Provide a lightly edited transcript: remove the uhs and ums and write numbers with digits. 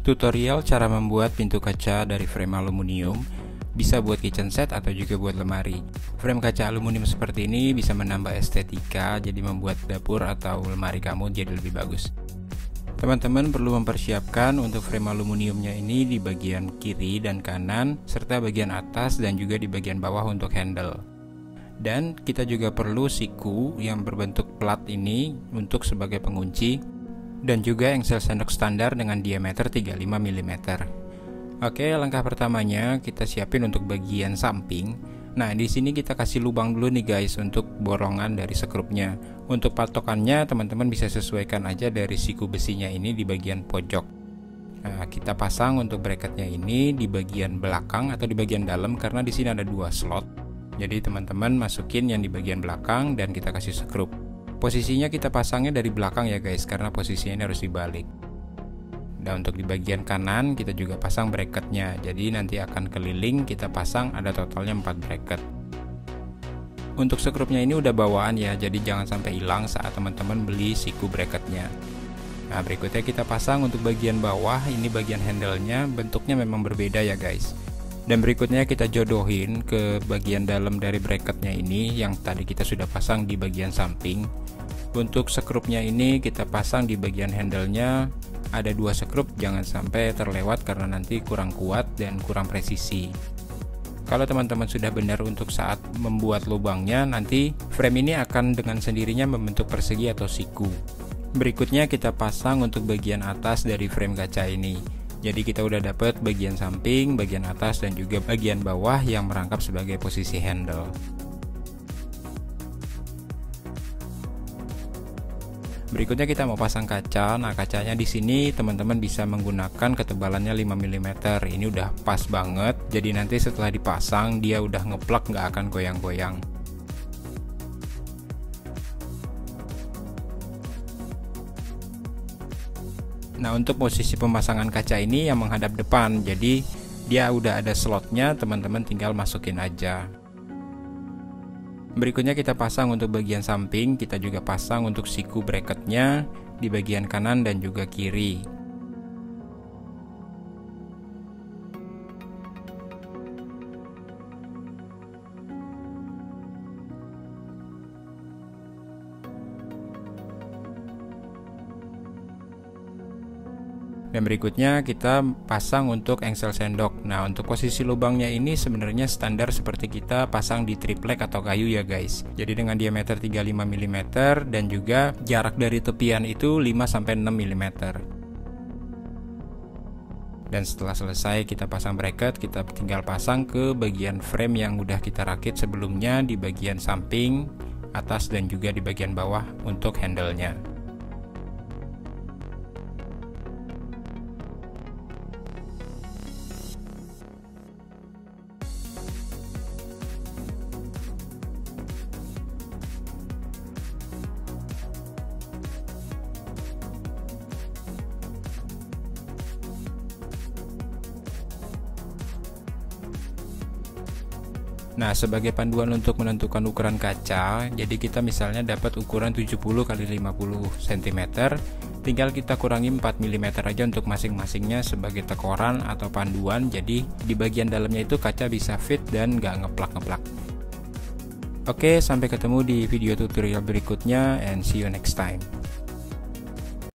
Tutorial cara membuat pintu kaca dari frame aluminium, bisa buat kitchen set atau juga buat lemari. Frame kaca aluminium seperti ini bisa menambah estetika, jadi membuat dapur atau lemari kamu jadi lebih bagus. Teman-teman perlu mempersiapkan untuk frame aluminiumnya ini di bagian kiri dan kanan, serta bagian atas dan juga di bagian bawah untuk handle. Dan kita juga perlu siku yang berbentuk plat ini untuk sebagai pengunci, dan juga engsel sendok standar dengan diameter 35 mm. Oke, langkah pertamanya kita siapin untuk bagian samping. Nah, di sini kita kasih lubang dulu nih guys untuk borongan dari sekrupnya. Untuk patokannya teman-teman bisa sesuaikan aja dari siku besinya ini di bagian pojok. Nah, kita pasang untuk bracketnya ini di bagian belakang atau di bagian dalam karena di sini ada 2 slot. Jadi teman-teman masukin yang di bagian belakang dan kita kasih sekrup. Posisinya kita pasangnya dari belakang ya guys, karena posisinya ini harus dibalik. Dan untuk di bagian kanan kita juga pasang bracketnya, jadi nanti akan keliling kita pasang, ada totalnya 4 bracket. Untuk sekrupnya ini udah bawaan ya, jadi jangan sampai hilang saat teman-teman beli siku bracketnya. Nah, berikutnya kita pasang untuk bagian bawah, ini bagian handle-nya bentuknya memang berbeda ya guys. Dan berikutnya kita jodohin ke bagian dalam dari bracketnya ini yang tadi kita sudah pasang di bagian samping. Untuk sekrupnya ini kita pasang di bagian handle-nya, ada 2 sekrup, jangan sampai terlewat karena nanti kurang kuat dan kurang presisi. Kalau teman-teman sudah benar untuk saat membuat lubangnya, nanti frame ini akan dengan sendirinya membentuk persegi atau siku. Berikutnya kita pasang untuk bagian atas dari frame kaca ini. Jadi kita udah dapat bagian samping, bagian atas dan juga bagian bawah yang merangkap sebagai posisi handle. Berikutnya kita mau pasang kaca. Nah, kacanya di sini teman-teman bisa menggunakan ketebalannya 5 mm. Ini udah pas banget. Jadi nanti setelah dipasang dia udah ngeplak, nggak akan goyang-goyang. Nah, untuk posisi pemasangan kaca ini yang menghadap depan. Jadi dia udah ada slotnya, teman-teman tinggal masukin aja. Berikutnya kita pasang untuk bagian samping, kita juga pasang untuk siku bracketnya di bagian kanan dan juga kiri. Dan berikutnya kita pasang untuk engsel sendok. Nah, untuk posisi lubangnya ini sebenarnya standar seperti kita pasang di triplek atau kayu ya guys. Jadi dengan diameter 35 mm dan juga jarak dari tepian itu 5-6 mm. Dan setelah selesai kita pasang bracket, kita tinggal pasang ke bagian frame yang udah kita rakit sebelumnya di bagian samping, atas dan juga di bagian bawah untuk handle-nya. Nah, sebagai panduan untuk menentukan ukuran kaca, jadi kita misalnya dapat ukuran 70 x 50 cm, tinggal kita kurangi 4 mm aja untuk masing-masingnya sebagai tekoran atau panduan, jadi di bagian dalamnya itu kaca bisa fit dan nggak ngeplak-ngeplak. Oke, sampai ketemu di video tutorial berikutnya and see you next time.